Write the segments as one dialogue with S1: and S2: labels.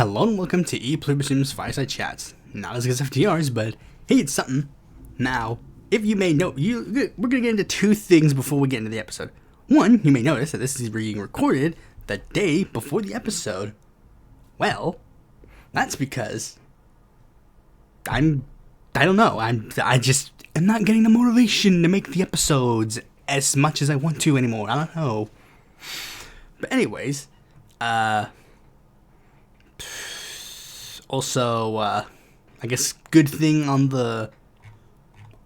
S1: Hello and welcome to Pluribus Unum's Fireside Chats. Not as good as FDR's, but hey, it's something. Now, if you may note, we're going to get into two things before we get into the episode. One, you may notice that this is being recorded the day before the episode. Well, that's because I don't know, I just am not getting the motivation to make the episodes as much as I want to anymore. I don't know. But anyways, also, I guess good thing on the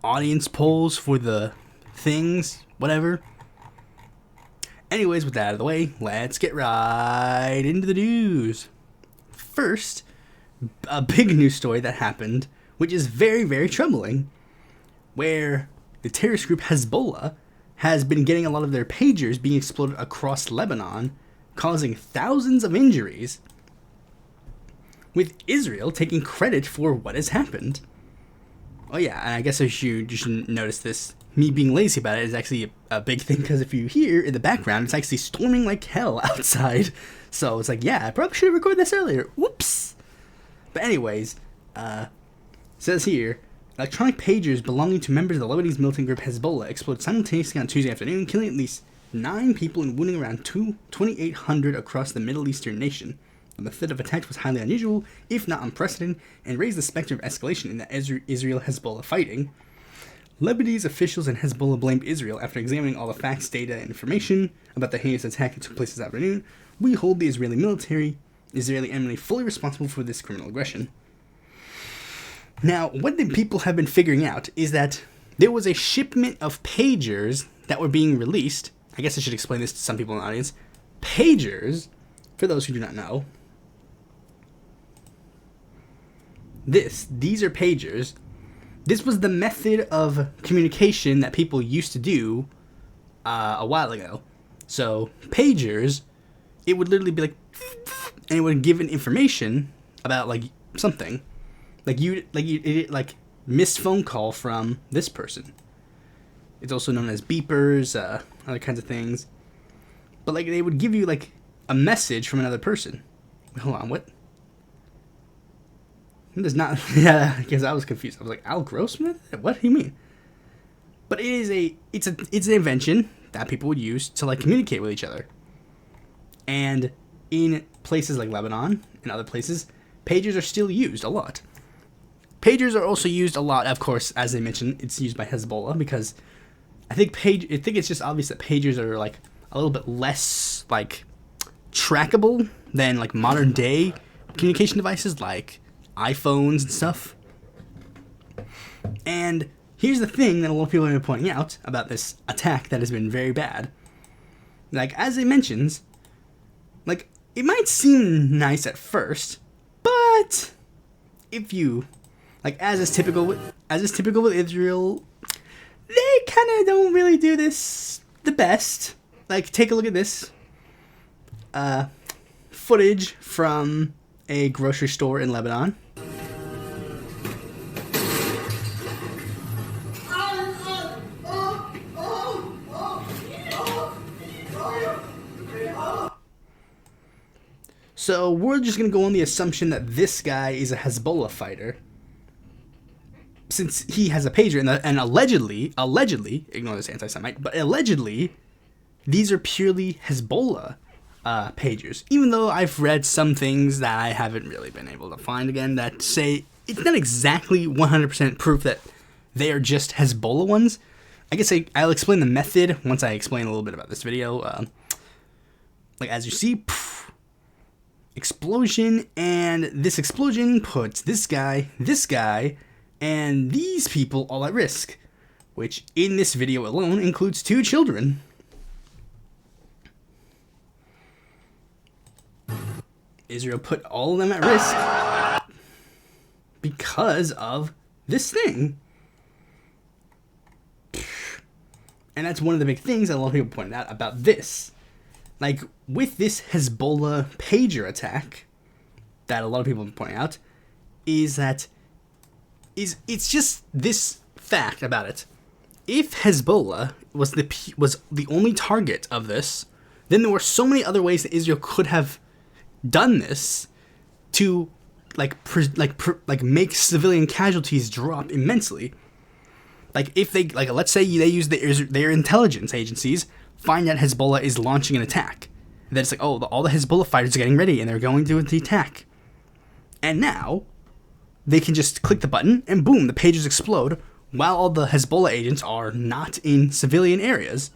S1: audience polls for the things, whatever. Anyways, with that out of the way, let's get right into the news. First, a big news story that happened, which is very, very troubling, where the terrorist group Hezbollah has been getting a lot of their pagers being exploded across Lebanon, causing thousands of injuries, with Israel taking credit for what has happened. Oh yeah, and I guess you should notice this. Me being lazy about it is actually a big thing, because if you hear in the background, it's actually storming like hell outside. So it's like, yeah, I probably should have recorded this earlier. Whoops. But anyways, says here, electronic pagers belonging to members of the Lebanese militant group Hezbollah exploded simultaneously on Tuesday afternoon, killing at least 9 people and wounding around 2,800 across the Middle Eastern nation. The method of attack was highly unusual, if not unprecedented, and raised the specter of escalation in the Israel-Hezbollah fighting. Lebanese officials and Hezbollah blamed Israel after examining all the facts, data, and information about the heinous attack that took place this afternoon. We hold the Israeli enemy fully responsible for this criminal aggression. Now, what the people have been figuring out is that there was a shipment of pagers that were being released. I guess I should explain this to some people in the audience. Pagers, for those who do not know, these are pagers. This was the method of communication that people used to do a while ago. So pagers, it would literally be like, and it would give an information about like something, like missed phone call from this person. It's also known as beepers, other kinds of things. But like they would give you like a message from another person. Hold on, what? It does not. Yeah, because I was confused. I was like, Al Grossman? What do you mean? But it's an invention that people would use to like communicate with each other. And in places like Lebanon and other places, pagers are still used a lot. Pagers are also used a lot, of course, as I mentioned, it's used by Hezbollah because I think it's just obvious that pagers are like a little bit less like trackable than like modern day communication devices like iPhones and stuff. And here's the thing that a lot of people have been pointing out about this attack that has been very bad. Like, as it mentions, like, it might seem nice at first, but if you, like, as is typical with Israel, they kind of don't really do this the best. Like, take a look at this footage from a grocery store in Lebanon. So we're just going to go on the assumption that this guy is a Hezbollah fighter, since he has a pager, and allegedly, ignore this anti-Semite, but allegedly, these are purely Hezbollah pagers. Even though I've read some things that I haven't really been able to find again that say it's not exactly 100% proof that they are just Hezbollah ones. I guess I'll explain the method once I explain a little bit about this video. Like as you see, explosion, and this explosion puts this guy, and these people all at risk, which in this video alone includes 2 children. Israel put all of them at risk because of this thing. And that's one of the big things that a lot of people pointed out about this. Like, with this Hezbollah pager attack, that a lot of people have been pointing out, is that it's just this fact about it. If Hezbollah was the only target of this, then there were so many other ways that Israel could have done this to make civilian casualties drop immensely. Like if they let's say they use their intelligence agencies find that Hezbollah is launching an attack, then it's like, oh, all the Hezbollah fighters are getting ready and they're going to do the attack, and now they can just click the button and boom, the pages explode while all the Hezbollah agents are not in civilian areas.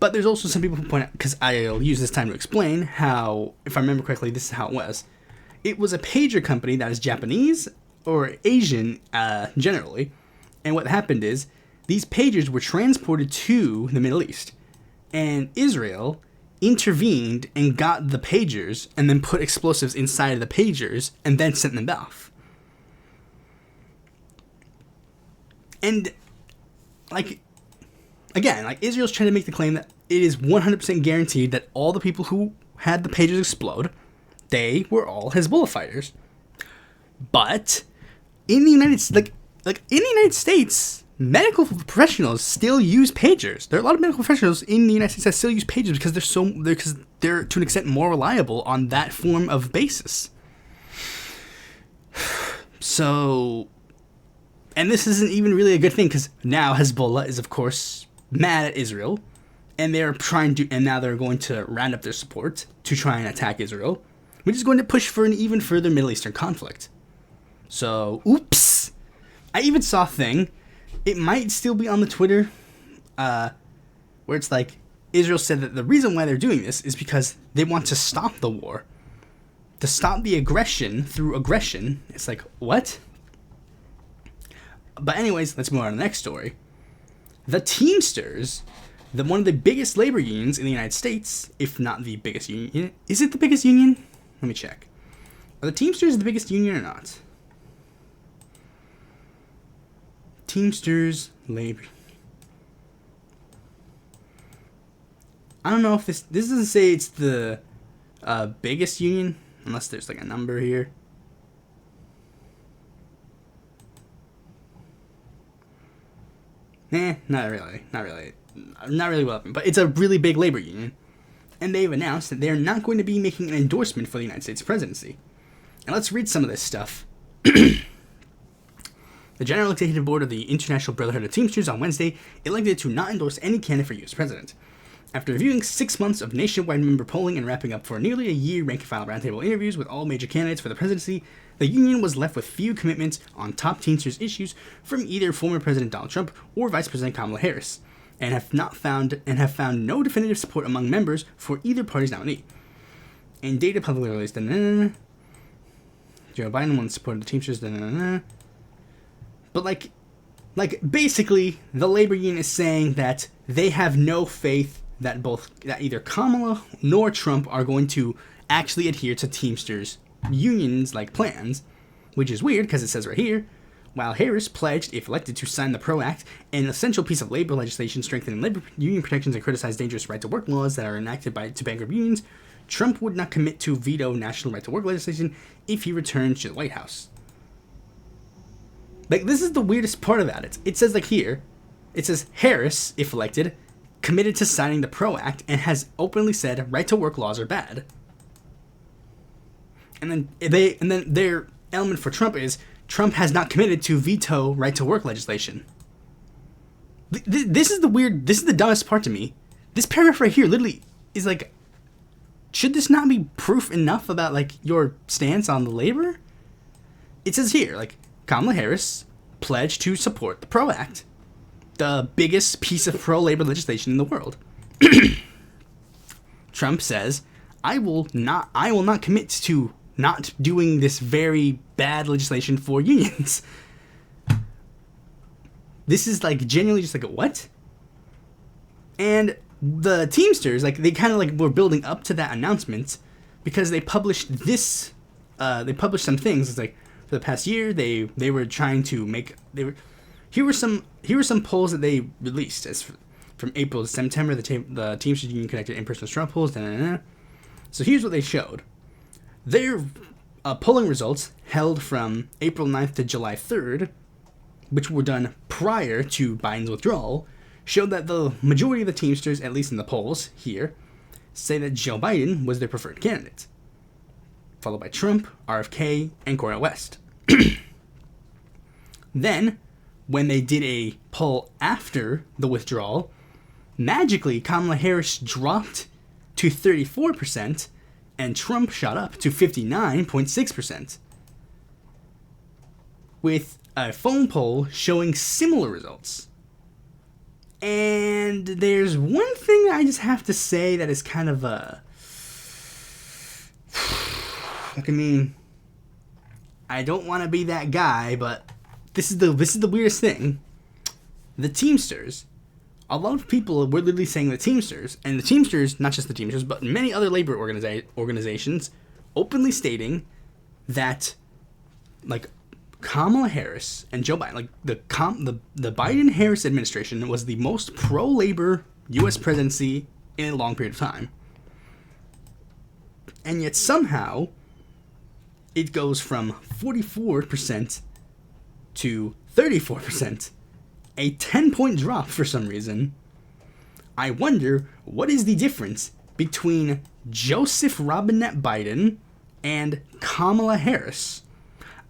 S1: But there's also some people who point out, because I'll use this time to explain how, if I remember correctly, this is how it was. It was a pager company that is Japanese or Asian generally, and what happened is these pagers were transported to the Middle East, and Israel intervened and got the pagers and then put explosives inside of the pagers and then sent them off. And again, Israel's trying to make the claim that it is 100% guaranteed that all the people who had the pagers explode, they were all Hezbollah fighters. But in the United States, medical professionals still use pagers. There are a lot of medical professionals in the United States that still use pagers because they're to an extent more reliable on that form of basis. So, and this isn't even really a good thing because now Hezbollah is of course mad at Israel, and now they're going to round up their support to try and attack Israel, which is going to push for an even further Middle Eastern conflict. So, oops. I even saw a thing, it might still be on the Twitter, where it's like, Israel said that the reason why they're doing this is because they want to stop the war. To stop the aggression through aggression. It's like, what? But anyways, let's move on to the next story. The Teamsters, one of the biggest labor unions in the United States, if not the biggest union. Is it the biggest union? Let me check. Are the Teamsters the biggest union or not? Teamsters labor. I don't know if this doesn't say it's the biggest union, unless there's like a number here. Not really well, but it's a really big labor union, and they've announced that they're not going to be making an endorsement for the United States presidency. And let's read some of this stuff. The General Executive Board of the International Brotherhood of Teamsters on Wednesday elected to not endorse any candidate for U.S. president. After reviewing 6 months of nationwide member polling and wrapping up for nearly a year rank-and-file roundtable interviews with all major candidates for the presidency, the union was left with few commitments on top Teamsters issues from either former President Donald Trump or Vice President Kamala Harris, and have found no definitive support among members for either party's nominee. In data publicly released, Joe Biden won the support of the Teamsters, But basically, the labor union is saying that they have no faith that either Kamala nor Trump are going to actually adhere to Teamsters unions plans, which is weird because it says right here, while Harris pledged, if elected, to sign the PRO Act, an essential piece of labor legislation strengthening labor union protections and criticize dangerous right-to-work laws that are enacted to bankrupt unions, Trump would not commit to veto national right-to-work legislation if he returns to the White House. This is the weirdest part about it. It says here, it says Harris, if elected, committed to signing the PRO Act and has openly said right-to-work laws are bad. And then their element for Trump is Trump has not committed to veto right-to-work legislation. This is the dumbest part to me. This paragraph right here literally is should this not be proof enough about your stance on the labor? It says here, Kamala Harris pledged to support the PRO Act, the biggest piece of pro-labor legislation in the world. Trump says, I will not commit to not doing this very bad legislation for unions. This is genuinely just what? And the Teamsters, they kind of were building up to that announcement because they published this, they published some things. It's for the past year, they were trying to here were some polls that they released from April to September. The Teamsters Union conducted in-person straw polls. So here's what they showed. Their polling results held from April 9th to July 3rd, which were done prior to Biden's withdrawal, showed that the majority of the Teamsters, at least in the polls here, say that Joe Biden was their preferred candidate. followed by Trump, RFK, and Cornel West. Then, when they did a poll after the withdrawal, magically Kamala Harris dropped to 34%, and Trump shot up to 59.6%, with a phone poll showing similar results. And there's one thing I just have to say that is kind of I don't want to be that guy, but this is the weirdest thing. The Teamsters, a lot of people were literally saying the Teamsters, and the Teamsters, not just the Teamsters, but many other labor organizations, openly stating that, like, Kamala Harris and Joe Biden, like the Biden-Harris administration was the most pro-labor U.S. presidency in a long period of time. And yet somehow it goes from 44% to 34%, a 10-point drop for some reason. I wonder what is the difference between Joseph Robinette Biden and Kamala Harris.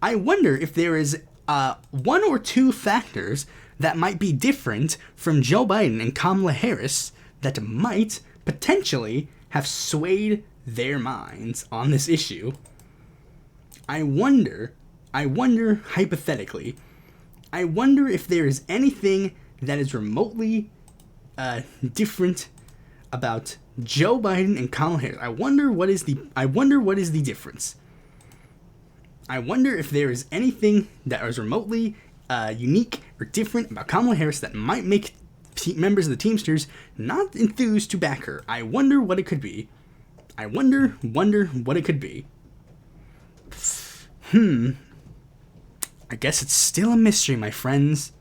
S1: I wonder if there is one or two factors that might be different from Joe Biden and Kamala Harris that might potentially have swayed their minds on this issue. I wonder hypothetically, I wonder if there is anything that is remotely different about Joe Biden and Kamala Harris. I wonder what is the difference. I wonder if there is anything that is remotely unique or different about Kamala Harris that might make members of the Teamsters not enthused to back her. I wonder what it could be. I wonder what it could be. I guess it's still a mystery, my friends.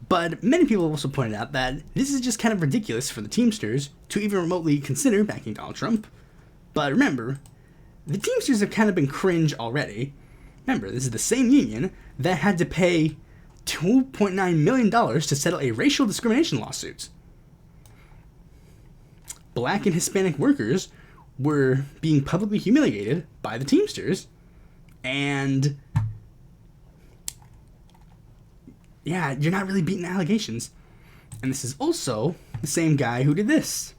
S1: But many people also pointed out that this is just kind of ridiculous for the Teamsters to even remotely consider backing Donald Trump. But remember, the Teamsters have kind of been cringe already. Remember, this is the same union that had to pay $2.9 million to settle a racial discrimination lawsuit. Black and Hispanic workers were being publicly humiliated by the Teamsters, and yeah, you're not really beating allegations. And this is also the same guy who did this.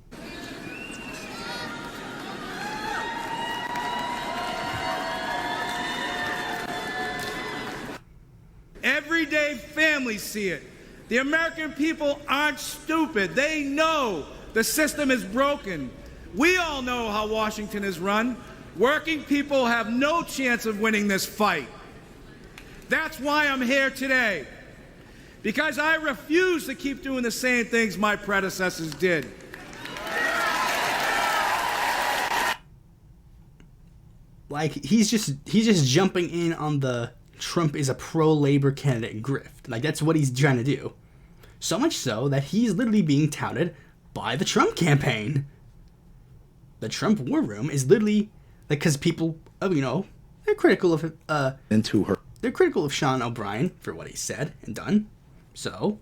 S2: Everyday families see it. The American people aren't stupid. They know the system is broken. We all know how Washington is run. Working people have no chance of winning this fight. That's why I'm here today. Because I refuse to keep doing the same things my predecessors did.
S1: Like, he's just jumping in on the Trump is a pro-labor candidate grift. Like, that's what he's trying to do. So much so that he's literally being touted by the Trump campaign. The Trump war room is literally, like, because people, they're critical of they're critical of Sean O'Brien for what he said and done. So,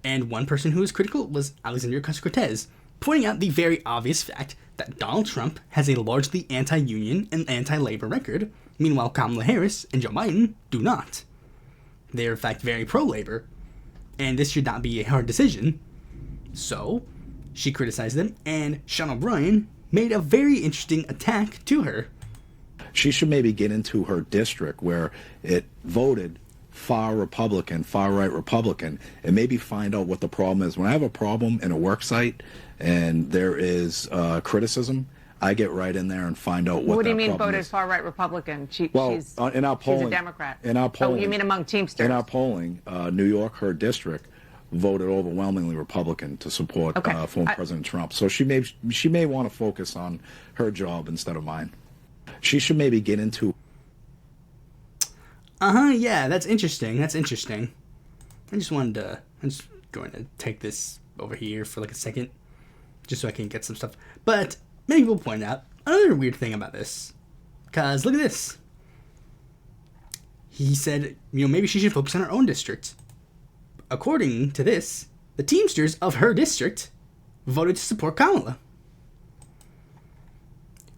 S1: and one person who was critical was Alexandria Ocasio-Cortez, pointing out the very obvious fact that Donald Trump has a largely anti-union and anti-labor record. Meanwhile, Kamala Harris and Joe Biden do not. They are, in fact, very pro-labor, and this should not be a hard decision. So, she criticized them, and Sean O'Brien made a very interesting attack to her.
S3: She should maybe get into her district where it voted far Republican, far-right Republican, and maybe find out what the problem is. When I have a problem in a work site and there is criticism, I get right in there and find out what.
S4: What do you mean
S3: voted
S4: far-right Republican? She's
S3: in our polling,
S4: she's a Democrat.
S3: In our polling,
S4: oh, you mean among Teamsters?
S3: In our polling, New York, her district, voted overwhelmingly Republican to support former President Trump. So she may want to focus on her job instead of mine. She should maybe get into.
S1: Yeah, that's interesting. I'm just going to take this over here for like a second, just so I can get some stuff. But many people point out another weird thing about this, because look at this. He said, maybe she should focus on her own district. According to this, the Teamsters of her district voted to support Kamala.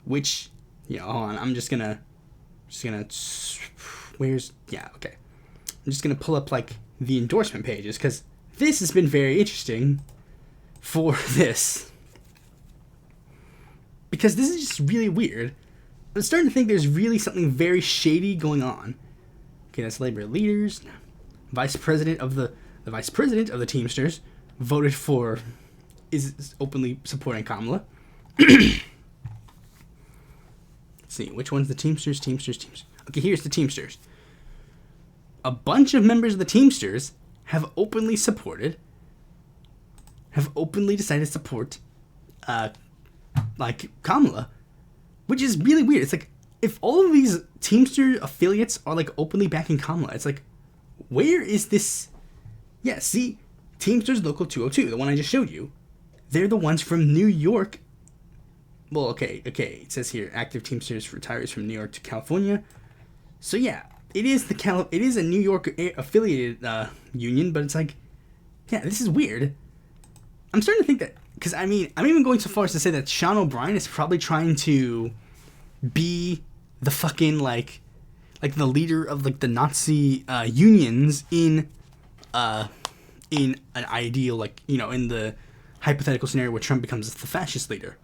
S1: Which Yeah, hold on. I'm just gonna, where's, yeah, okay. I'm just gonna pull up, like, the endorsement pages, because this has been very interesting for this. Because this is just really weird. I'm starting to think there's really something very shady going on. Okay, that's labor leaders. Vice president of the vice president of the Teamsters voted for, is openly supporting Kamala. Let's see, which one's the Teamsters? Okay, here's the Teamsters. A bunch of members of the Teamsters have openly decided to support, like, Kamala, which is really weird. It's like, if all of these Teamster affiliates are, like, openly backing Kamala, it's like, where is this? Yeah, see, Teamsters Local 202, the one I just showed you, they're the ones from New York. Well, okay, it says here, active Teamsters retirees from New York to California. So yeah, it is a New York affiliated union, but it's like, yeah, this is weird. I'm starting to think that, because I mean, I'm even going so far as to say that Sean O'Brien is probably trying to be the fucking, like the leader of, like, the Nazi unions in an ideal, like, you know, in the hypothetical scenario where Trump becomes the fascist leader.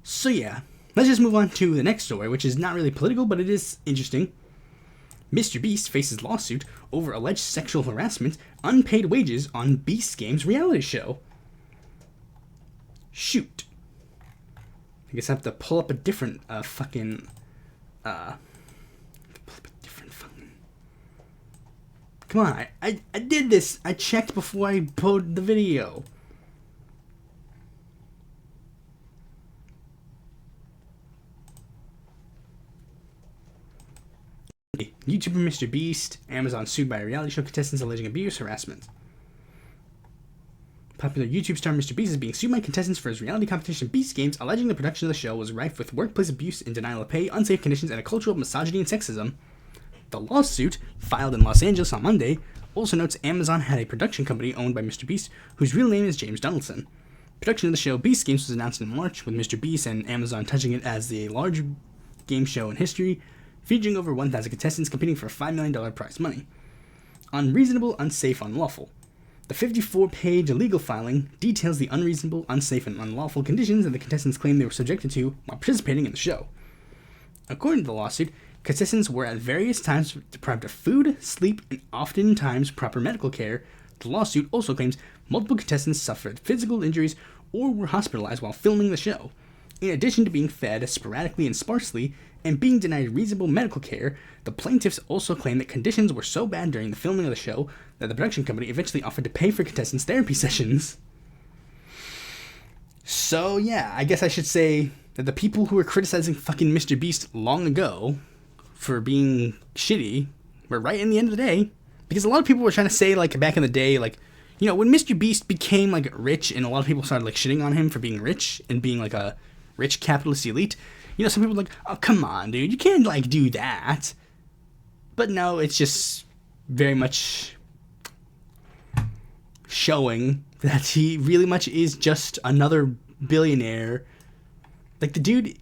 S1: So yeah, let's just move on to the next story, which is not really political, but it is interesting. MrBeast faces lawsuit over alleged sexual harassment, unpaid wages on Beast Games reality show. Shoot. I guess I have to pull up a different Come on, I did this. I checked before I posted the video. YouTuber MrBeast, Amazon sued by reality show contestants alleging abuse, harassment. Popular YouTube star MrBeast is being sued by contestants for his reality competition Beast Games, alleging the production of the show was rife with workplace abuse and denial of pay, unsafe conditions, and a culture of misogyny and sexism. The lawsuit, filed in Los Angeles on Monday, also notes Amazon had a production company owned by MrBeast, whose real name is James Donaldson. Production of the show Beast Games was announced in March, with MrBeast and Amazon touching it as the largest game show in history, featuring over 1,000 contestants competing for $5 million prize money. Unreasonable, unsafe, unlawful. The 54-page legal filing details the unreasonable, unsafe, and unlawful conditions that the contestants claim they were subjected to while participating in the show. According to the lawsuit, contestants were at various times deprived of food, sleep, and oftentimes proper medical care. The lawsuit also claims multiple contestants suffered physical injuries or were hospitalized while filming the show. In addition to being fed sporadically and sparsely and being denied reasonable medical care, the plaintiffs also claim that conditions were so bad during the filming of the show that the production company eventually offered to pay for contestants' therapy sessions. So yeah, I guess I should say that the people who were criticizing fucking MrBeast long ago for being shitty were right in the end of the day. Because a lot of people were trying to say, like, back in the day, like, you know, when MrBeast became, like, rich and a lot of people started, like, shitting on him for being rich and being, like, a rich capitalist elite, you know, some people were like, oh, come on, dude, you can't, like, do that. But no, it's just very much showing that he really much is just another billionaire. Like, the dude,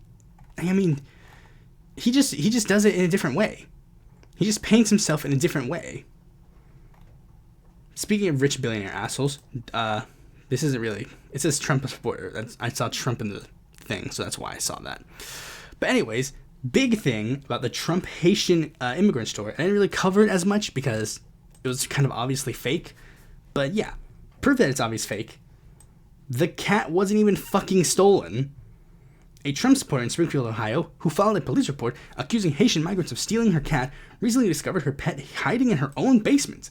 S1: I mean, he just does it in a different way. He just paints himself in a different way. Speaking of rich billionaire assholes, this isn't really, it says Trump supporter. I saw Trump in the thing, so that's why I saw that. But anyways, big thing about the Trump Haitian immigrant story. I didn't really cover it as much because it was kind of obviously fake. But yeah, proof that it's obvious fake. The cat wasn't even fucking stolen. A Trump supporter in Springfield, Ohio, who filed a police report accusing Haitian migrants of stealing her cat, recently discovered her pet hiding in her own basement.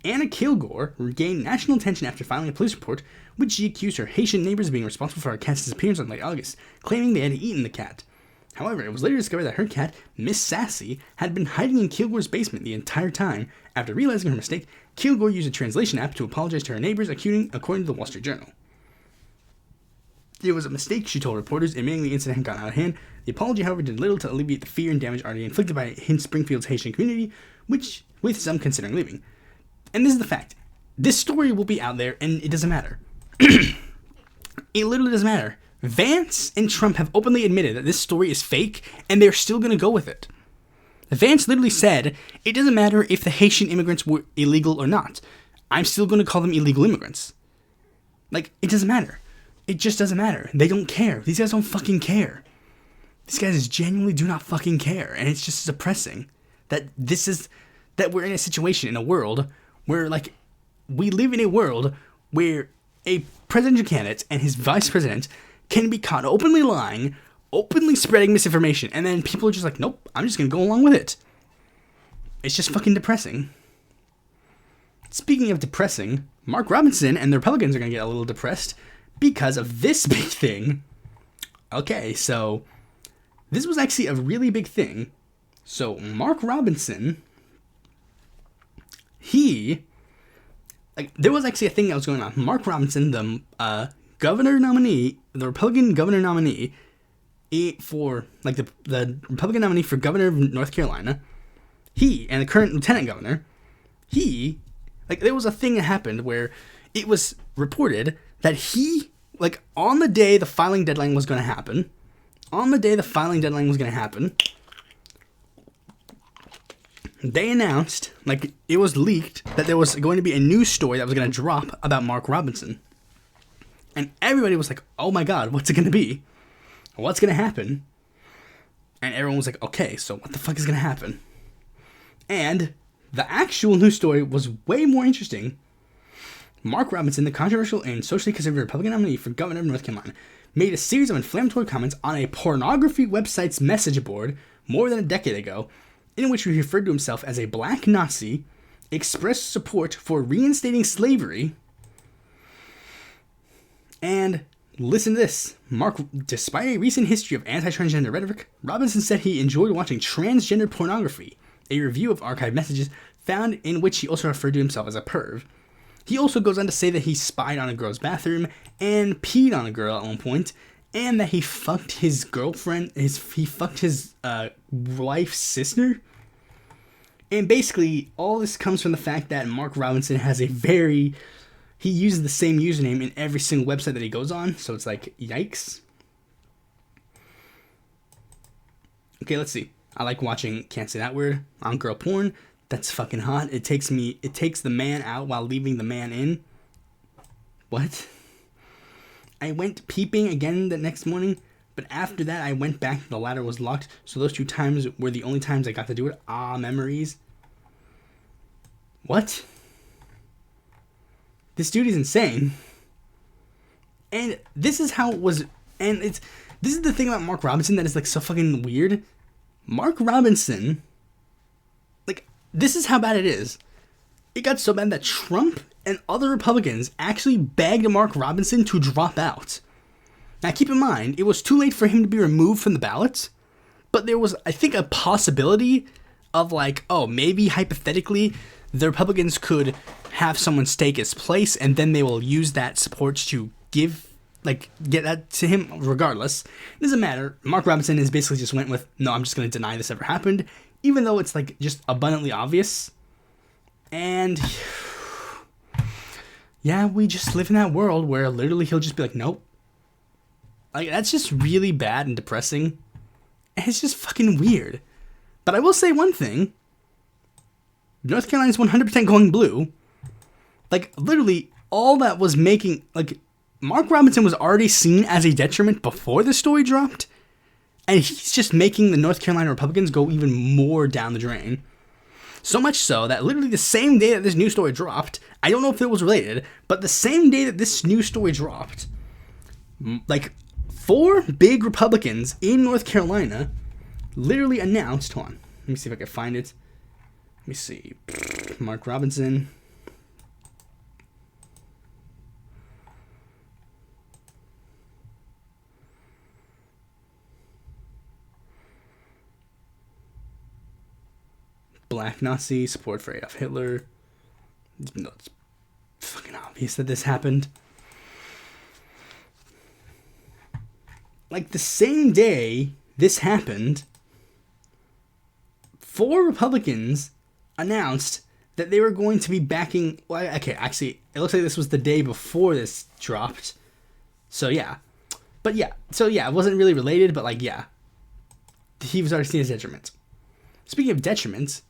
S1: Anna Kilgore regained national attention after filing a police report, which she accused her Haitian neighbors of being responsible for her cat's disappearance in late August, claiming they had eaten the cat. However, it was later discovered that her cat, Miss Sassy, had been hiding in Kilgore's basement the entire time. After realizing her mistake, Kilgore used a translation app to apologize to her neighbors, according to the Wall Street Journal. It was a mistake, she told reporters, admitting the incident had gotten out of hand. The apology, however, did little to alleviate the fear and damage already inflicted by Springfield's Haitian community, with some considering leaving. And this is the fact. This story will be out there, and it doesn't matter. It literally doesn't matter. Vance and Trump have openly admitted that this story is fake, and they're still going to go with it. Vance literally said, it doesn't matter if the Haitian immigrants were illegal or not. I'm still going to call them illegal immigrants. Like, it doesn't matter. It just doesn't matter. They don't care. These guys don't fucking care. These guys genuinely do not fucking care. And it's just depressing that that we're in a situation, in a world where, like, we live in a world where a presidential candidate and his vice president can be caught openly lying, openly spreading misinformation, and then people are just like, nope, I'm just going to go along with it. It's just fucking depressing. Speaking of depressing, Mark Robinson and the Republicans are going to get a little depressed because of this big thing. Okay, so this was actually a really big thing. So Mark Robinson, there was actually a thing that was going on. Mark Robinson, the governor nominee, the Republican governor nominee for, like, the Republican nominee for governor of North Carolina, he, and the current lieutenant governor, there was a thing that happened where it was reported that he, like, on the day the filing deadline was going to happen, they announced, like, it was leaked that there was going to be a news story that was going to drop about Mark Robinson. And everybody was like, oh my god, what's it going to be? What's going to happen? And everyone was like, okay, so what the fuck is going to happen? And the actual news story was way more interesting. Mark Robinson, the controversial and socially conservative Republican nominee for governor of North Carolina, made a series of inflammatory comments on a pornography website's message board more than a decade ago, in which he referred to himself as a black Nazi, expressed support for reinstating slavery, and listen to this. Despite a recent history of anti-transgender rhetoric, Robinson said he enjoyed watching transgender pornography, a review of archived messages found in which he also referred to himself as a perv. He also goes on to say that he spied on a girl's bathroom and peed on a girl at one point, and that he fucked his girlfriend, he fucked his wife's sister. And basically, all this comes from the fact that Mark Robinson has he uses the same username in every single website that he goes on, so it's like, yikes. Okay, let's see. I like watching, can't say that word, on girl porn. That's fucking hot. It takes the man out while leaving the man in. What? I went peeping again the next morning, but after that I went back, the ladder was locked, so those 2 times were the only times I got to do it. Ah, memories. What? This dude is insane. And this is how it was, and this is the thing about Mark Robinson that is, like, so fucking weird. Mark Robinson, like, this is how bad it is. It got so bad that Trump and other Republicans actually begged Mark Robinson to drop out. Now, keep in mind, it was too late for him to be removed from the ballots, but there was, I think, a possibility of, like, oh, maybe hypothetically the Republicans could have someone take his place, and then they will use that support to get that to him regardless. It doesn't matter. Mark Robinson is basically just went with, no, I'm just going to deny this ever happened, even though it's, like, just abundantly obvious. And yeah, we just live in that world where literally he'll just be like, nope. Like, that's just really bad and depressing. And it's just fucking weird. But I will say one thing. North Carolina's 100% going blue. Like, literally, all that was making, like, Mark Robinson was already seen as a detriment before the story dropped. And he's just making the North Carolina Republicans go even more down the drain. So much so that literally the same day that this news story dropped, I don't know if it was related, but the same day that this news story dropped, like, 4 big Republicans in North Carolina literally announced, hold on, let me see if I can find it. Let me see. Mark Robinson. Black Nazi, support for Adolf Hitler. No, it's fucking obvious that this happened. Like, the same day this happened, 4 Republicans announced that they were going to be backing, well, okay, actually, it looks like this was the day before this dropped. So, yeah. But yeah, so yeah, it wasn't really related, but like, yeah. He was already seen as detriment. Speaking of detriments,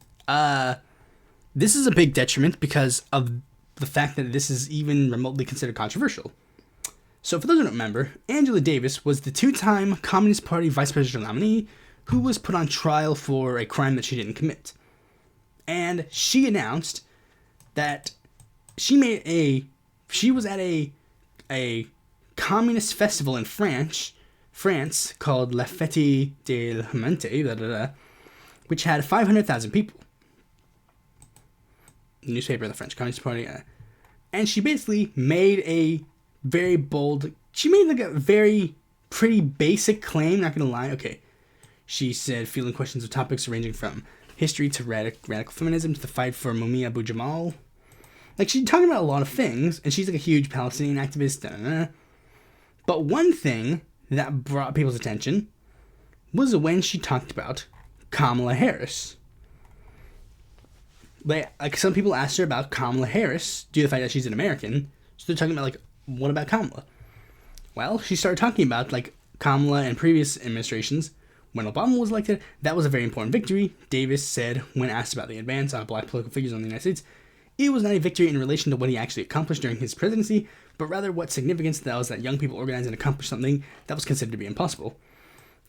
S1: this is a big detriment because of the fact that this is even remotely considered controversial. So for those who don't remember, Angela Davis was the 2-time Communist Party vice presidential nominee who was put on trial for a crime that she didn't commit. And she announced that she was at a communist festival in France called La Fête de l'Humanité, which had 500,000 people. The newspaper of the French Communist Party. And she basically made a very bold... She made like a very pretty basic claim, not gonna lie. Okay. She said, fielding questions of topics ranging from history to radical feminism to the fight for Mumia Abu Jamal. Like, she's talking about a lot of things, and she's like a huge Palestinian activist. But one thing that brought people's attention was when she talked about Kamala Harris. Like, some people asked her about Kamala Harris due to the fact that she's an American. So they're talking about, like, what about Kamala? Well, she started talking about, like, Kamala and previous administrations. When Obama was elected, that was a very important victory. Davis said, when asked about the advance on black political figures in the United States, it was not a victory in relation to what he actually accomplished during his presidency, but rather what significance that was that young people organized and accomplished something that was considered to be impossible.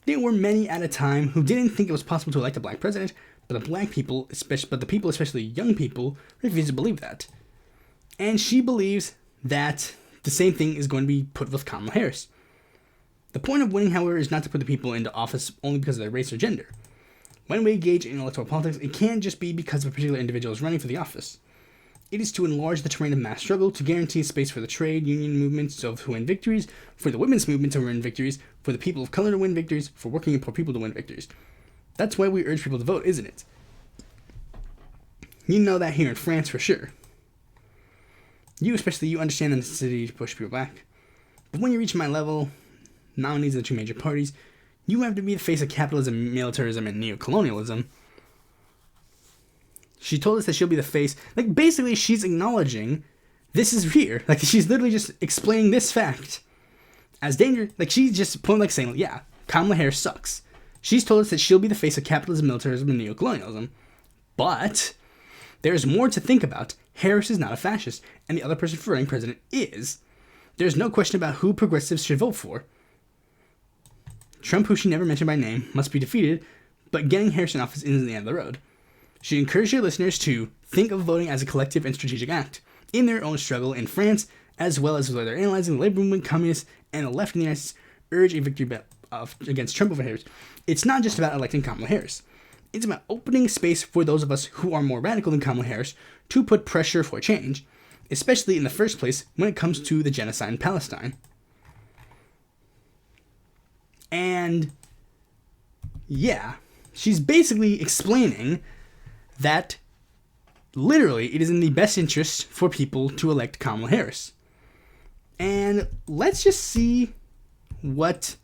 S1: There were many at a time who didn't think it was possible to elect a black president, but the people, especially young people, refused to believe that. And she believes that the same thing is going to be put with Kamala Harris. The point of winning, however, is not to put the people into office only because of their race or gender. When we engage in electoral politics, it can't just be because of a particular individual is running for the office. It is to enlarge the terrain of mass struggle, to guarantee space for the trade union movements who win victories, for the women's movement to win victories, for the people of color to win victories, for working and poor people to win victories. That's why we urge people to vote, isn't it? You know that here in France for sure. You understand the necessity to push people back. But when you reach my level, nominees of the two major parties, you have to be the face of capitalism, militarism, and neocolonialism. She told us that she'll be the face. Like, basically, she's acknowledging this is here. Like, she's literally just explaining this fact as danger. Like, she's just saying, yeah, Kamala Harris sucks. She's told us that she'll be the face of capitalism, militarism, and neocolonialism. But there's more to think about. Harris is not a fascist, and the other person for running president is. There's no question about who progressives should vote for. Trump, who she never mentioned by name, must be defeated, but getting Harris in office isn't the end of the road. She encouraged her listeners to think of voting as a collective and strategic act in their own struggle in France, as well as whether they're analyzing the labor movement, communists, and the left in the United States urge a victory against Trump over Harris. It's not just about electing Kamala Harris. It's about opening space for those of us who are more radical than Kamala Harris to put pressure for change, especially in the first place when it comes to the genocide in Palestine. And yeah, she's basically explaining that literally it is in the best interest for people to elect Kamala Harris. And let's just see what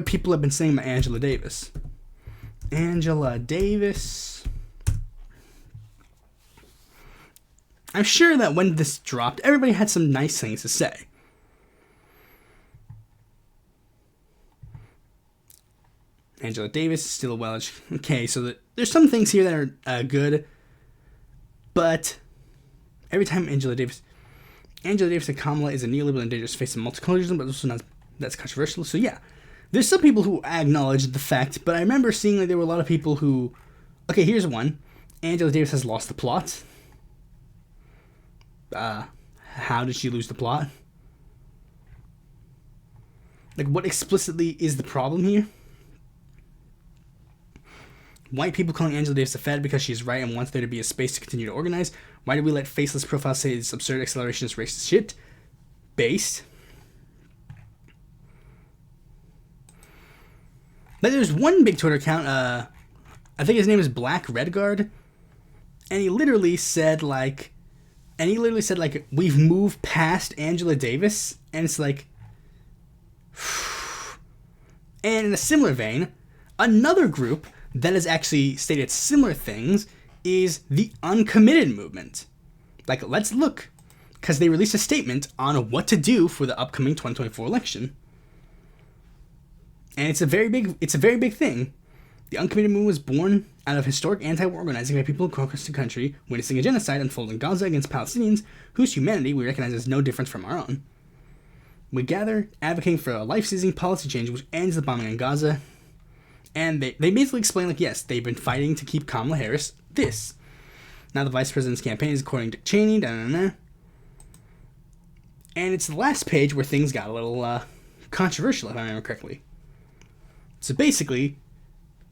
S1: people have been saying about Angela Davis. Angela Davis. I'm sure that when this dropped, everybody had some nice things to say. Angela Davis is still a well-educated... Okay, so there's some things here that are good, but every time Angela Davis and Kamala is a neoliberal and dangerous face of multiculturalism, but also not that's controversial. So yeah, there's some people who acknowledge the fact, but I remember seeing like there were a lot of people who... Okay, here's one. Angela Davis has lost the plot. How did she lose the plot? Like, what explicitly is the problem here? White people calling Angela Davis a fed because she's right and wants there to be a space to continue to organize. Why do we let faceless profiles say this absurd accelerationist racist shit? Based. But there's one big Twitter account, I think his name is Black Redguard, and he literally said like, we've moved past Angela Davis, and it's like, and in a similar vein, another group that has actually stated similar things is the uncommitted movement. Like, let's look, because they released a statement on what to do for the upcoming 2024 election. And it's a very big thing. The uncommitted movement was born out of historic anti-war organizing by people across the country, witnessing a genocide unfold in Gaza against Palestinians, whose humanity we recognize as no different from our own. We gather advocating for a life-seizing policy change which ends the bombing in Gaza. And they basically explain, like, yes, they've been fighting to keep Kamala Harris this. Now the vice president's campaign is according to Cheney, And it's the last page where things got a little controversial, if I remember correctly. So basically,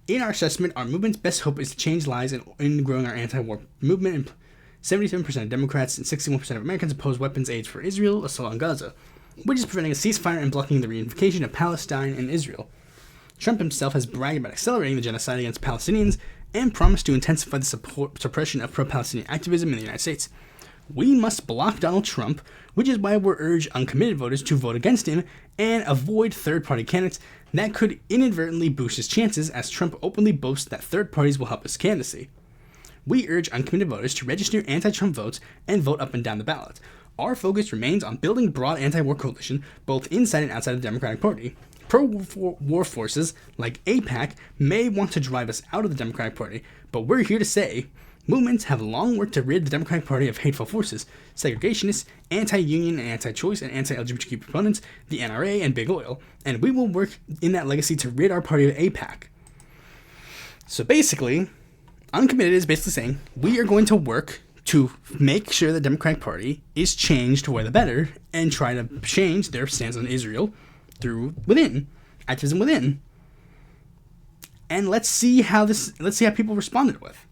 S1: in our assessment, our movement's best hope is to change lives in growing our anti-war movement. And 77% of Democrats and 61% of Americans oppose weapons aid for Israel assault on Gaza, which is preventing a ceasefire and blocking the reunification of Palestine and Israel. Trump himself has bragged about accelerating the genocide against Palestinians and promised to intensify the suppression of pro-Palestinian activism in the United States. We must block Donald Trump, which is why we're urged uncommitted voters to vote against him and avoid third-party candidates that could inadvertently boost his chances, as Trump openly boasts that third parties will help his candidacy. We urge uncommitted voters to register anti-Trump votes and vote up and down the ballot. Our focus remains on building a broad anti-war coalition, both inside and outside of the Democratic Party. Pro-war forces like AIPAC may want to drive us out of the Democratic Party, but we're here to say movements have long worked to rid the Democratic Party of hateful forces, segregationists, anti-union and anti-choice and anti-LGBTQ proponents, the NRA, and big oil, and we will work in that legacy to rid our party of AIPAC. So basically, uncommitted is basically saying we are going to work to make sure the Democratic Party is changed for the better and try to change their stance on Israel through activism within. And let's see how people responded with.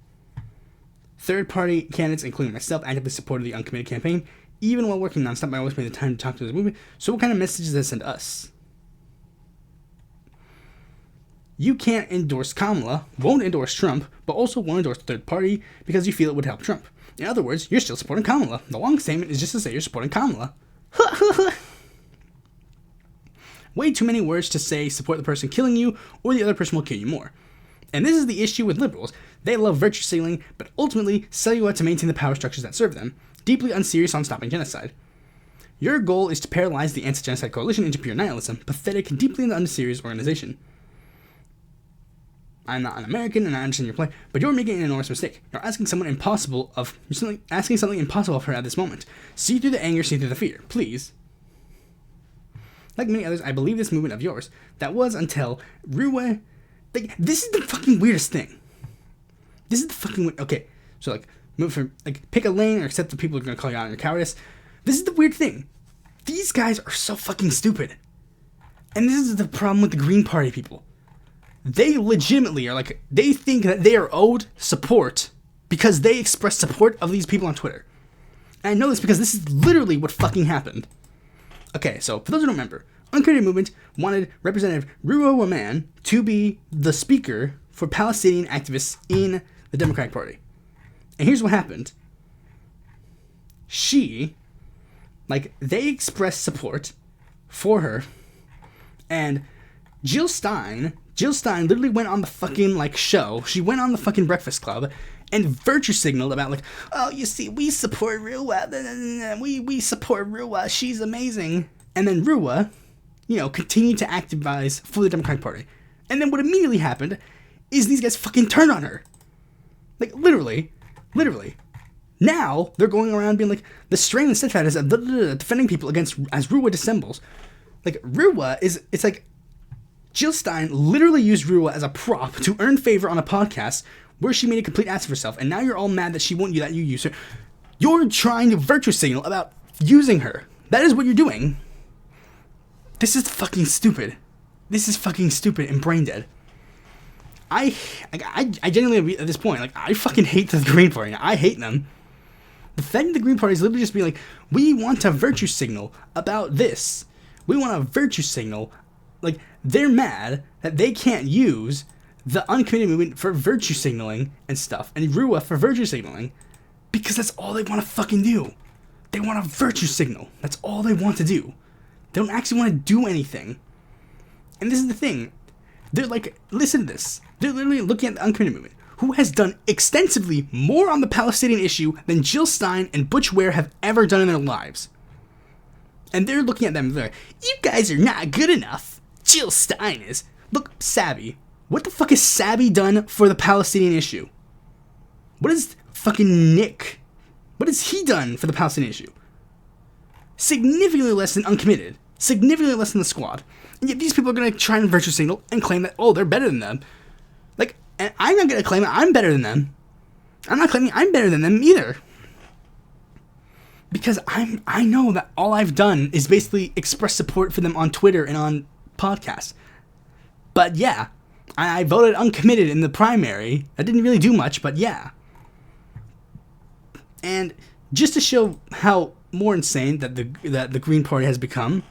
S1: Third-party candidates, including myself, actively supported the uncommitted campaign. Even while working nonstop, I always made the time to talk to the movement. So what kind of message does that send us? You can't endorse Kamala, won't endorse Trump, but also won't endorse the third party because you feel it would help Trump. In other words, you're still supporting Kamala. The long statement is just to say you're supporting Kamala. Way too many words to say support the person killing you or the other person will kill you more. And this is the issue with liberals. They love virtue signaling, but ultimately sell you out to maintain the power structures that serve them, deeply unserious on stopping genocide. Your goal is to paralyze the anti-genocide coalition into pure nihilism, pathetic and deeply unserious organization. I'm not an American and I understand your play, but you're making an enormous mistake. You're asking something impossible of her at this moment. See through the anger, see through the fear, please. Like many others, I believe this movement of yours. That was until Rua. This is the fucking weirdest thing. This is the fucking okay. So move from pick a lane or accept the people who are gonna call you out on your cowardice. This is the weird thing. These guys are so fucking stupid. And this is the problem with the Green Party people. They legitimately are they think that they are owed support because they express support of these people on Twitter. And I know this because this is literally what fucking happened. Okay, so for those who don't remember, Uncommitted Movement wanted Representative Ruwa Waman to be the speaker for Palestinian activists in the Democratic Party. And here's what happened. They expressed support for her, and Jill Stein literally went on the fucking show. She went on the fucking Breakfast Club and virtue signaled about oh, you see, we support Ruwa. We support Ruwa. She's amazing. And then Ruwa, continued to activize for the Democratic Party. And then what immediately happened is these guys fucking turned on her. Literally. Now they're going around being the strain and steadfastness of defending people against as Ruwa dissembles. Ruwa it's Jill Stein literally used Ruwa as a prop to earn favor on a podcast where she made a complete ass of herself, and now you're all mad that she won't let you use her. You're trying to virtue signal about using her. That is what you're doing. This is fucking stupid. This is fucking stupid and brain dead. I genuinely, at this point, I fucking hate the Green Party. I hate them. Defending the Green Party is literally just being we want to virtue signal about this. We want to virtue signal. They're mad that they can't use the uncommitted movement for virtue signaling and stuff, and Ruwa for virtue signaling, because that's all they want to fucking do. They want to virtue signal. That's all they want to do. They don't actually want to do anything. And this is the thing. They're listen to this. They're literally looking at the uncommitted movement, who has done extensively more on the Palestinian issue than Jill Stein and Butch Ware have ever done in their lives. And they're looking at them, they're you guys are not good enough. Jill Stein is. Look, Sabi. What the fuck has Sabi done for the Palestinian issue? What is fucking Nick? What has he done for the Palestinian issue? Significantly less than Uncommitted. Significantly less than the Squad. And yet these people are going to try and virtue signal and claim that, oh, they're better than them. Like, and I'm not going to claim that I'm better than them. I'm not claiming I'm better than them either. Because I know that all I've done is basically express support for them on Twitter and on podcasts. But yeah, I voted Uncommitted in the primary. That didn't really do much, but yeah. And just to show how more insane that the Green Party has become,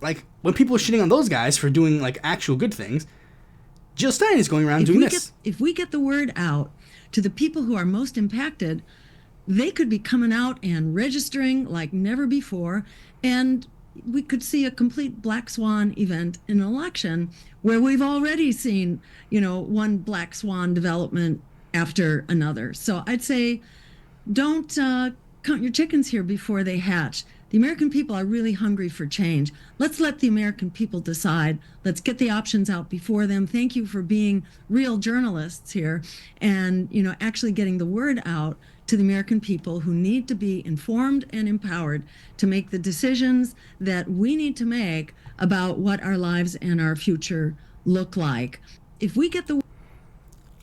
S1: like, when people are shitting on those guys for doing, like, actual good things, Jill Stein is going around doing this.
S5: If we get the word out to the people who are most impacted, they could be coming out and registering like never before, and we could see a complete black swan event in an election where we've already seen, one black swan development after another. So I'd say don't count your chickens here before they hatch. The American people are really hungry for change. Let's let the American people decide. Let's get the options out before them. Thank you for being real journalists here and, actually getting the word out to the American people who need to be informed and empowered to make the decisions that we need to make about what our lives and our future look like. If we get the...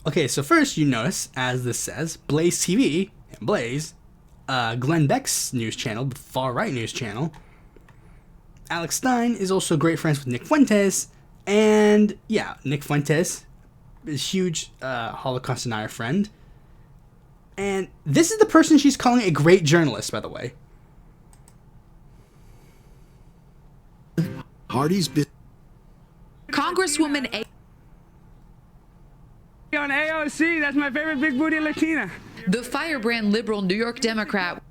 S1: Okay, so first you notice, as this says, Blaze TV and Blaze, Glenn Beck's news channel, the far-right news channel. Alex Stein is also great friends with Nick Fuentes, and yeah, Nick Fuentes is a huge Holocaust denier friend. And this is the person she's calling a great journalist, by the way.
S6: Hardy's
S7: Congresswoman
S8: On AOC, that's my favorite big booty Latina.
S7: The firebrand liberal New York Democrat.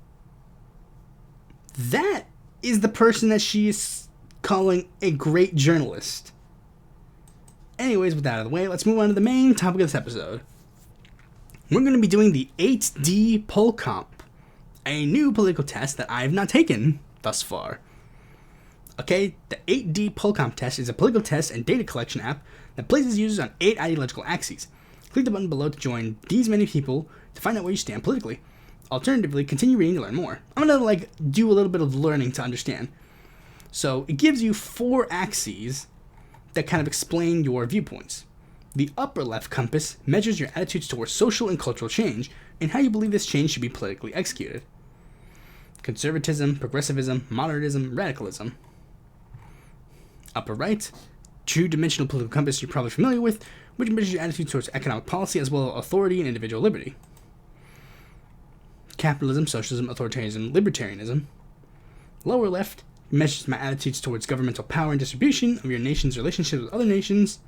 S1: That is the person that she is calling a great journalist. Anyways, with that out of the way, let's move on to the main topic of this episode. We're going to be doing the 8DPolComp, a new political test that I have not taken thus far. Okay, the 8DPolComp test is a political test and data collection app that places users on 8 ideological axes. Click the button below to join these many people to find out where you stand politically. Alternatively, continue reading to learn more. I'm going to do a little bit of learning to understand. So it gives you 4 axes that kind of explain your viewpoints. The upper left compass measures your attitudes towards social and cultural change and how you believe this change should be politically executed. Conservatism, progressivism, moderatism, radicalism. Upper right, two-dimensional political compass you're probably familiar with, which measures your attitude towards economic policy as well as authority and individual liberty. Capitalism, socialism, authoritarianism, libertarianism. Lower left measures my attitudes towards governmental power and distribution of your nation's relationships with other nations.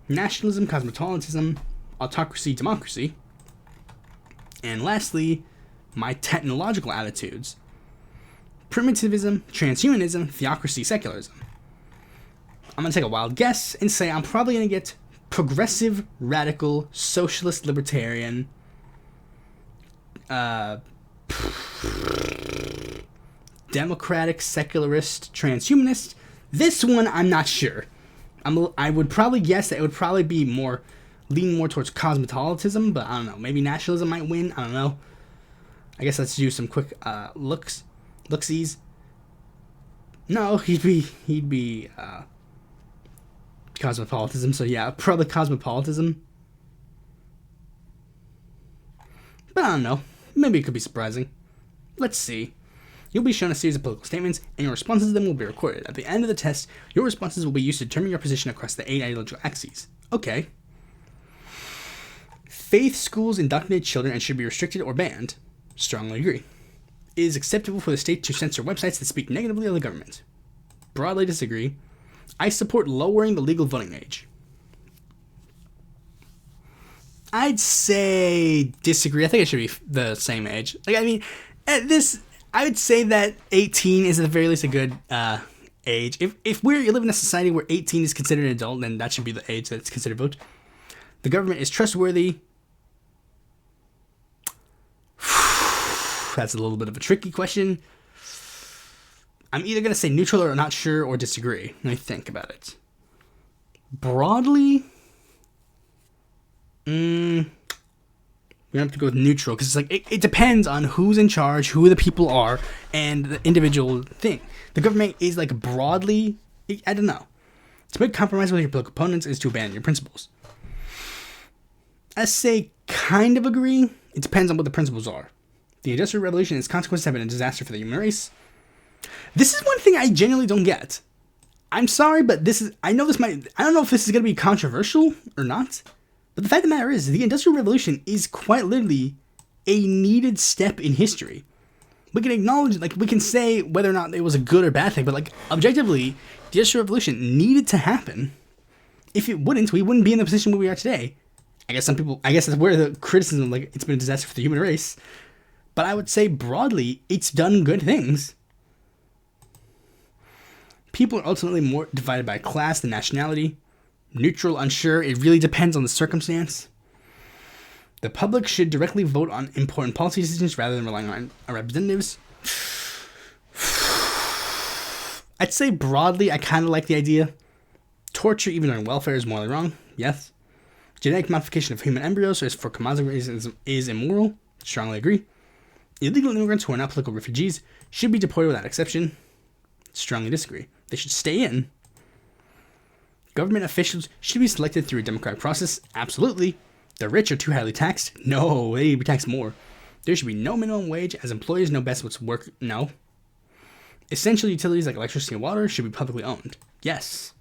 S1: Nationalism, cosmopolitanism, autocracy, democracy. And lastly, my technological attitudes. Primitivism, transhumanism, theocracy, secularism. I'm going to take a wild guess and say I'm probably going to get progressive, radical, socialist, libertarian, democratic, secularist, transhumanist. This one, I'm not sure. I would probably guess that it would probably be lean more towards cosmopolitanism, but I don't know. Maybe nationalism might win. I don't know. I guess let's do some quick looksies. No, he'd be cosmopolitanism. So yeah, probably cosmopolitanism. But I don't know. Maybe it could be surprising. Let's see. You'll be shown a series of political statements, and your responses to them will be recorded. At the end of the test, your responses will be used to determine your position across the 8 ideological axes. Okay. Faith schools indoctrinate children and should be restricted or banned. Strongly agree. It is acceptable for the state to censor websites that speak negatively of the government. Broadly disagree. I support lowering the legal voting age. I'd say disagree. I think it should be the same age. At this, I would say that 18 is at the very least a good age. If you live in a society where 18 is considered an adult, then that should be the age that's considered vote. The government is trustworthy. That's a little bit of a tricky question. I'm either going to say neutral or not sure or disagree. Let me think about it. Broadly, we have to go with neutral because it's like it depends on who's in charge, who the people are, and the individual thing. The government is like broadly, I don't know. To make compromise with your political opponents is to abandon your principles. I say kind of agree. It depends on what the principles are. The Industrial Revolution and its consequences have been a disaster for the human race. This is one thing I genuinely don't get. I'm sorry, but I don't know if this is going to be controversial or not, but the fact of the matter is, the Industrial Revolution is quite literally a needed step in history. We can acknowledge, like, we can say whether or not it was a good or bad thing, but, like, objectively, the Industrial Revolution needed to happen. If it wouldn't, we wouldn't be in the position where we are today. I guess that's where the criticism, like, it's been a disaster for the human race. But I would say, broadly, it's done good things. People are ultimately more divided by class than nationality. Neutral, unsure, it really depends on the circumstance. The public should directly vote on important policy decisions rather than relying on representatives. I'd say broadly, I kind of like the idea. Torture, even during welfare, is morally wrong. Yes. Genetic modification of human embryos for cosmetic reasons is immoral. Strongly agree. Illegal immigrants who are not political refugees should be deported without exception. Strongly disagree. They should stay in. Government officials should be selected through a democratic process. Absolutely. The rich are too highly taxed. No, they need to be taxed more. There should be no minimum wage, as employers know best what's work. No. Essential utilities like electricity and water should be publicly owned. Yes.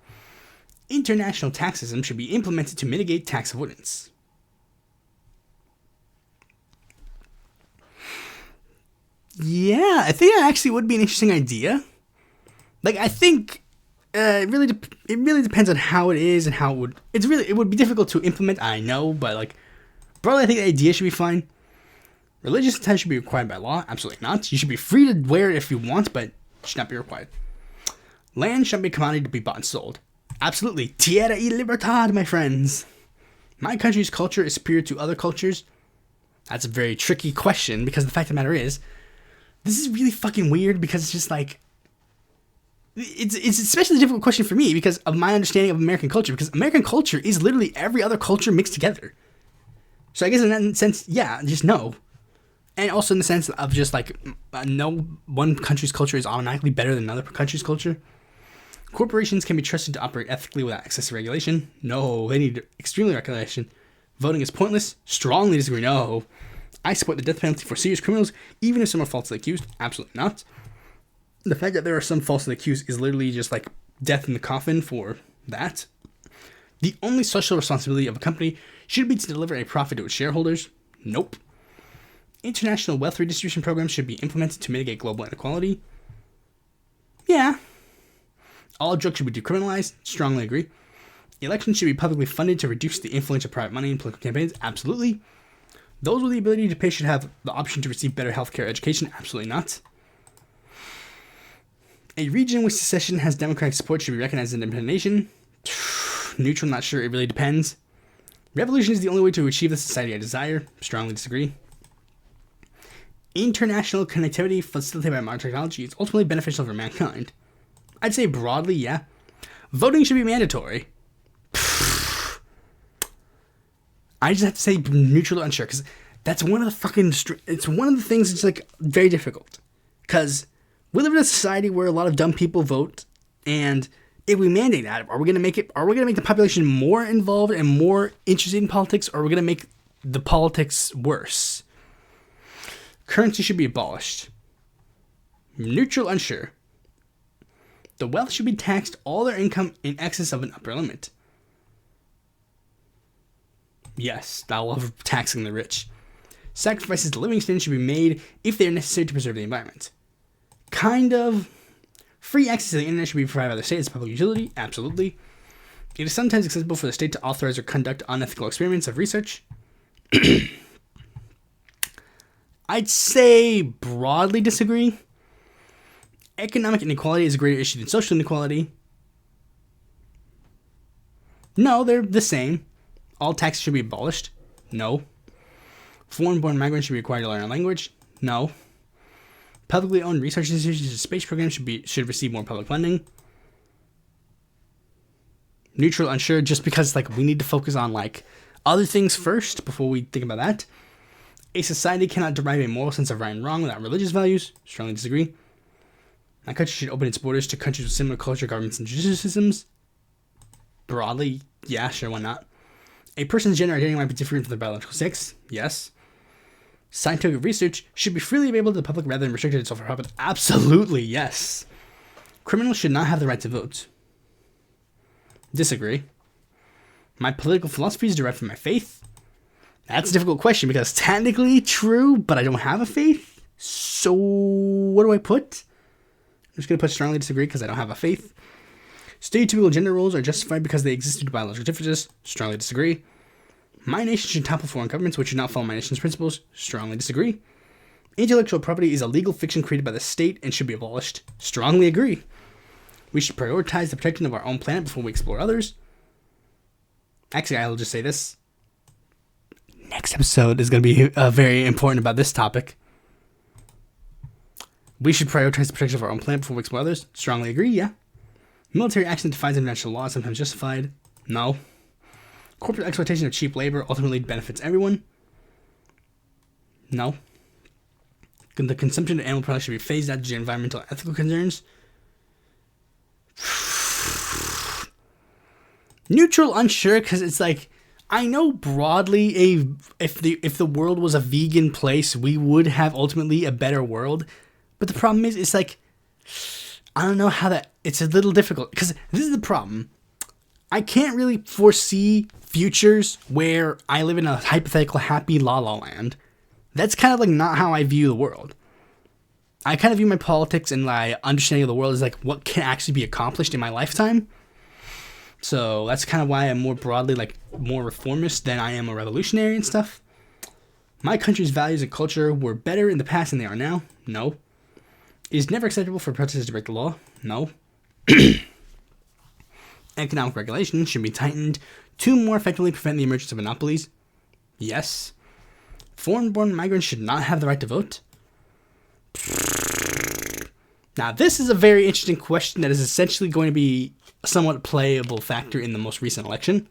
S1: International tax system should be implemented to mitigate tax avoidance. Yeah, I think that actually would be an interesting idea. Like, I think it really depends on how it is and how it would be difficult to implement, I know, but, like, broadly I think the idea should be fine. Religious attire should be required by law. Absolutely not. You should be free to wear it if you want, but it should not be required. Land shouldn't be a commodity to be bought and sold. Absolutely. Tierra y libertad, my friends. My country's culture is superior to other cultures. That's a very tricky question, because the fact of the matter is, this is really fucking weird, because it's just like, it's especially a difficult question for me because of my understanding of American culture, because American culture is literally every other culture mixed together. So I guess in that sense, yeah, just no. And also in the sense of just like, no one country's culture is automatically better than another country's culture. Corporations can be trusted to operate ethically without excessive regulation. No, they need extremely regulation. Voting is pointless. Strongly disagree. No. I support the death penalty for serious criminals, even if some are falsely accused. Absolutely not. The fact that there are some falsely accused is literally just like death in the coffin for that. The only social responsibility of a company should be to deliver a profit to its shareholders. Nope. International wealth redistribution programs should be implemented to mitigate global inequality. Yeah. All drugs should be decriminalized. Strongly agree. Elections should be publicly funded to reduce the influence of private money in political campaigns. Absolutely. Those with the ability to pay should have the option to receive better healthcare education. Absolutely not. A region in which secession has democratic support should be recognized as an independent nation. Neutral, not sure. It really depends. Revolution is the only way to achieve the society I desire. Strongly disagree. International connectivity facilitated by modern technology is ultimately beneficial for mankind. I'd say broadly, yeah. Voting should be mandatory. I just have to say neutral or unsure, because that's one of the fucking... It's one of the things that's, like, very difficult. Because we live in a society where a lot of dumb people vote, and if we mandate that, are we going to make the population more involved and more interested in politics, or are we going to make the politics worse? Currency should be abolished. Neutral, unsure. The wealth should be taxed all their income in excess of an upper limit. Yes, I love taxing the rich. Sacrifices to living standards should be made if they are necessary to preserve the environment. Kind of. Free access to the internet should be provided by the state as a public utility. Absolutely. It is sometimes acceptable for the state to authorize or conduct unethical experiments of research. I'd say broadly disagree. Economic inequality is a greater issue than social inequality. No, they're the same. All taxes should be abolished. No. Foreign-born migrants should be required to learn a language. No. Publicly owned research institutions and space programs should receive more public funding. Neutral, unsure, just because like we need to focus on like other things first before we think about that. A society cannot derive a moral sense of right and wrong without religious values. Strongly disagree. My country should open its borders to countries with similar culture, governments, and judicial systems. Broadly, yeah, sure, why not? A person's gender identity might be different from their biological sex. Yes. Scientific research should be freely available to the public rather than restricted to self-profit. Absolutely, yes. Criminals should not have the right to vote. Disagree. My political philosophy is derived from my faith. That's a difficult question because technically true, but I don't have a faith. So what do I put? I'm just going to put strongly disagree because I don't have a faith. Stereotypical gender roles are justified because they exist due to biological differences. Strongly disagree. My nation should topple foreign governments which should not follow my nation's principles. Strongly disagree. Intellectual property is a legal fiction created by the state and should be abolished. Strongly agree. We should prioritize the protection of our own planet before we explore others. Actually, I'll just say this. Next episode is going to be very important about this topic. We should prioritize the protection of our own planet before we explore others. Strongly agree, yeah. Military action that defies international law is sometimes justified. No. Corporate exploitation of cheap labor ultimately benefits everyone. No. The consumption of animal products should be phased out due to environmental and ethical concerns. Neutral, unsure, because it's like, I know broadly if the world was a vegan place, we would have ultimately a better world. But the problem is, it's like, I don't know how that, it's a little difficult, because this is the problem. I can't really foresee futures where I live in a hypothetical happy la la land. That's kind of like not how I view the world. I kind of view my politics and my understanding of the world as like what can actually be accomplished in my lifetime. So that's kind of why I'm more broadly like more reformist than I am a revolutionary and stuff. My country's values and culture were better in the past than they are now. No. It is never acceptable for protesters to break the law. No. Economic regulation should be tightened to more effectively prevent the emergence of monopolies. Yes. Foreign-born migrants should not have the right to vote. Now, this is a very interesting question that is essentially going to be a somewhat playable factor in the most recent election.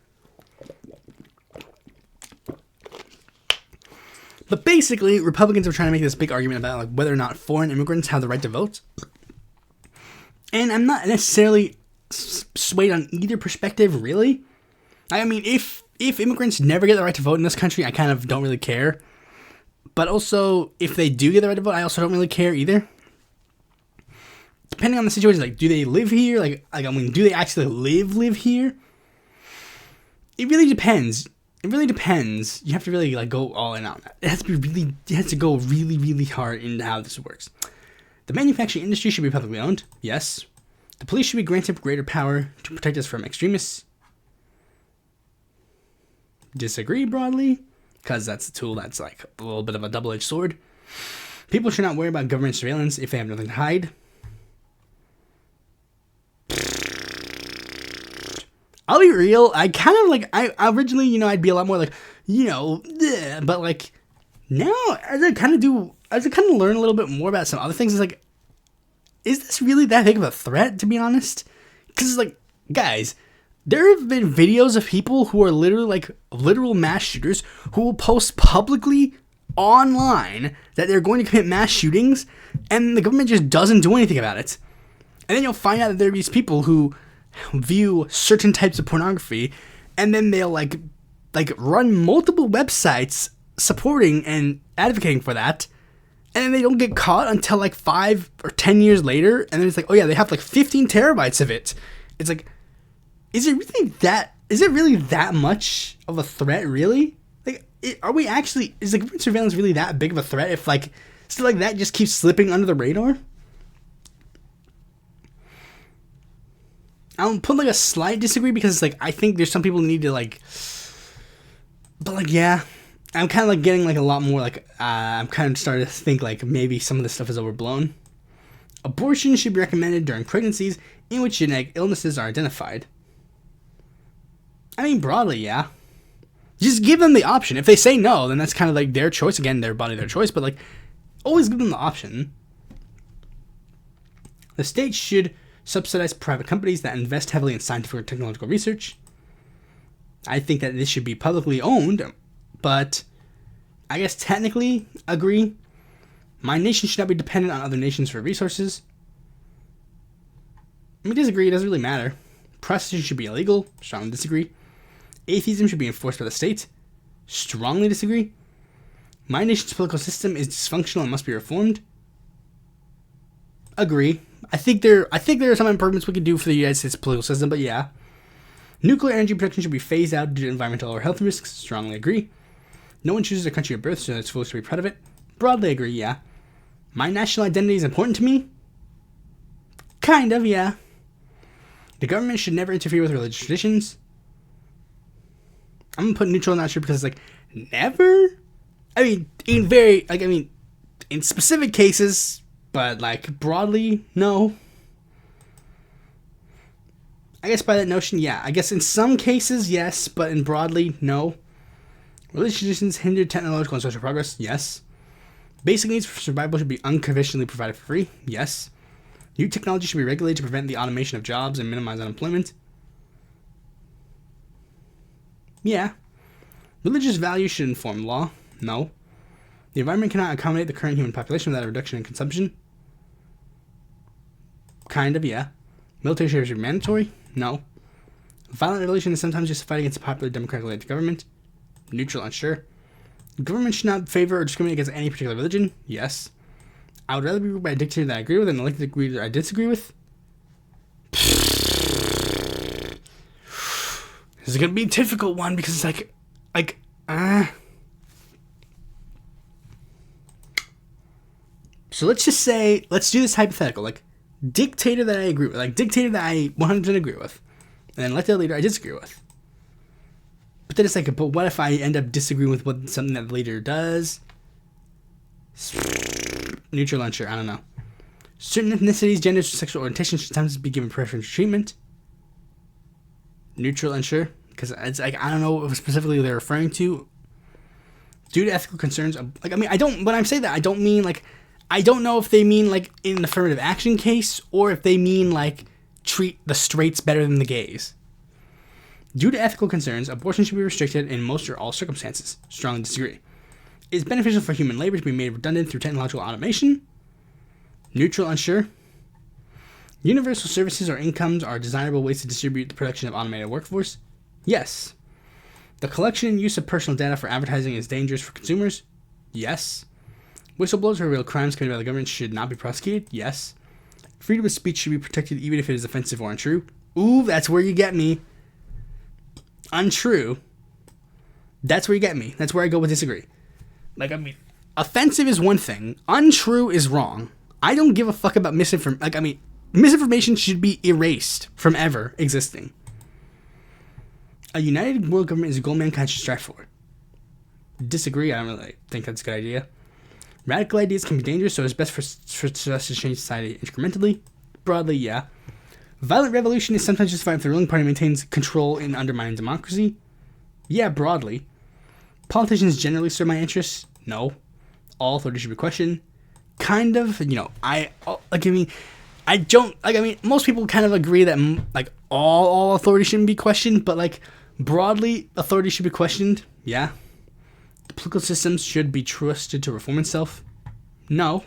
S1: But basically, Republicans are trying to make this big argument about like whether or not foreign immigrants have the right to vote. And I'm not necessarily swayed on either perspective, really. I mean, if immigrants never get the right to vote in this country, I kind of don't really care. But also, if they do get the right to vote, I also don't really care either. Depending on the situation, like, do they live here? Like I mean, do they actually live here? It really depends. It really depends. You have to really like go all in on that. It has to go really, really hard into how this works. The manufacturing industry should be publicly owned. Yes. The police should be granted greater power to protect us from extremists. Disagree broadly, because that's a tool that's like a little bit of a double-edged sword. People should not worry about government surveillance if they have nothing to hide. I'll be real, I kind of like, I originally, I'd be a lot more like, but like, now, as I kind of learn a little bit more about some other things, it's like, is this really that big of a threat, to be honest? Because it's like, guys, there have been videos of people who are literally like literal mass shooters who will post publicly online that they're going to commit mass shootings, and the government just doesn't do anything about it. And then you'll find out that there are these people who view certain types of pornography, and then they'll like run multiple websites supporting and advocating for that, and then they don't get caught until like 5 or 10 years later, and then it's like, oh yeah, they have like 15 terabytes of it. It's like, is it really that much of a threat, really? Like, is the government surveillance really that big of a threat if like stuff like that just keeps slipping under the radar? I'll put like a slight disagree because it's like, I think there's some people who need to like, but like, yeah, I'm kind of like getting like a lot more like, I'm kind of starting to think like maybe some of this stuff is overblown. Abortion should be recommended during pregnancies in which genetic illnesses are identified. I mean, broadly, yeah. Just give them the option. If they say no, then that's kind of like their choice. Again, their body, their choice, but like, always give them the option. The state should subsidize private companies that invest heavily in scientific or technological research. I think that this should be publicly owned, but I guess technically agree. My nation should not be dependent on other nations for resources. I disagree. It doesn't really matter. Prostitution should be illegal. Strongly disagree. Atheism should be enforced by the state. Strongly disagree. My nation's political system is dysfunctional and must be reformed. Agree. I think there are some improvements we could do for the United States political system, but yeah. Nuclear energy production should be phased out due to environmental or health risks. Strongly agree. No one chooses their country of birth, so it's foolish to be proud of it. Broadly agree, yeah. My national identity is important to me. Kind of, yeah. The government should never interfere with religious traditions. I'm gonna put neutral, not sure, because never. In specific cases, but broadly, no. I guess by that notion, yeah. I guess in some cases, yes, but in broadly, no. Religious traditions hinder technological and social progress, yes. Basic needs for survival should be unconditionally provided for free, yes. New technology should be regulated to prevent the automation of jobs and minimize unemployment. Yeah. Religious values should inform law, no. The environment cannot accommodate the current human population without a reduction in consumption. Kind of, yeah. Military service should be mandatory, no. Violent revolution is sometimes justified against a popular democratically elected government. Neutral, unsure. The government should not favor or discriminate against any particular religion, yes. I would rather be ruled by a dictator that I agree with than an elected leader I disagree with. This is gonna be a difficult one because it's So let's just say, let's do this hypothetical, dictator that I agree with, dictator that I 100% agree with, and then elected leader I disagree with. But then it's but what if I end up disagreeing with something that the leader does? Neutral, unsure, I don't know. Certain ethnicities, genders, or sexual orientation should sometimes be given preferential treatment. Neutral, unsure, because it's I don't know what specifically they're referring to. Due to ethical concerns, when I say that, I don't mean I don't know if they mean in an affirmative action case or if they mean treat the straights better than the gays. Due to ethical concerns, abortion should be restricted in most or all circumstances. Strongly disagree. It is beneficial for human labor to be made redundant through technological automation. Neutral, unsure. Universal services or incomes are desirable ways to distribute the production of automated workforce. Yes. The collection and use of personal data for advertising is dangerous for consumers. Yes. Whistleblowers who reveal crimes committed by the government should not be prosecuted. Yes. Freedom of speech should be protected even if it is offensive or untrue. Ooh, that's where you get me. Untrue. That's where you get me. That's where I go with disagree. Offensive is one thing. Untrue is wrong. I don't give a fuck about misinformation. Misinformation should be erased from ever existing. A united world government is a goal mankind should strive for. Disagree. I don't really think that's a good idea. Radical ideas can be dangerous, so it's best for us to change society incrementally. Broadly, yeah. Violent revolution is sometimes justified if the ruling party maintains control in undermining democracy. Yeah, broadly. Politicians generally serve my interests. No. All authority should be questioned. Kind of, most people kind of agree that all authority shouldn't be questioned, but broadly, authority should be questioned. Yeah. The political systems should be trusted to reform itself. No.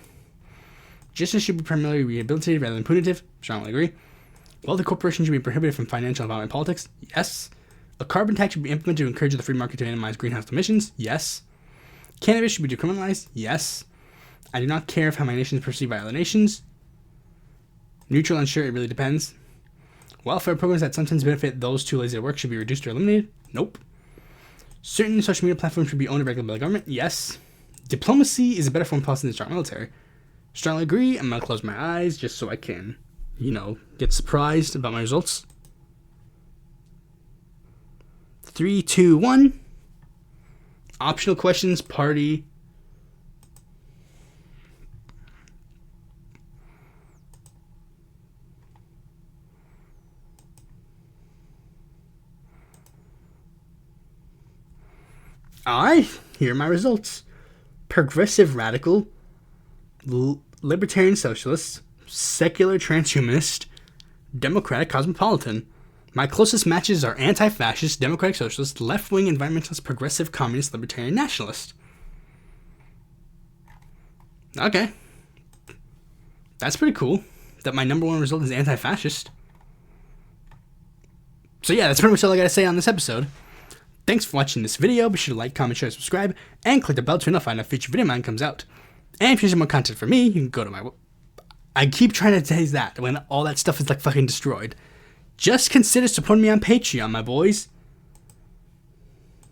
S1: Justice should be primarily rehabilitated rather than punitive. Strongly agree. Wealthy corporations should be prohibited from financial and environmental politics. Yes. A carbon tax should be implemented to encourage the free market to minimize greenhouse emissions. Yes. Cannabis should be decriminalized. Yes. I do not care if how my nation is perceived by other nations. Neutral, unsure, it really depends. Welfare programs that sometimes benefit those too lazy to work should be reduced or eliminated. Nope. Certain social media platforms should be owned and regulated by the government. Yes. Diplomacy is a better form of policy than a strong military. Strongly agree. I'm going to close my eyes just so I can, get surprised about my results. 3, 2, 1. Optional questions, party. Alright, here are my results. Progressive radical, libertarian socialist, secular transhumanist, Democratic Cosmopolitan. My closest matches are anti-fascist, democratic socialist, left-wing environmentalist, progressive communist, libertarian nationalist. Okay. That's pretty cool. That my number one result is anti-fascist. So yeah, that's pretty much all I gotta say on this episode. Thanks for watching this video. Be sure to like, comment, share, subscribe, and click the bell to notify when a future video of mine comes out. And if you need more content from me, you can go to my... I keep trying to say that when all that stuff is like fucking destroyed. Just consider supporting me on Patreon, my boys.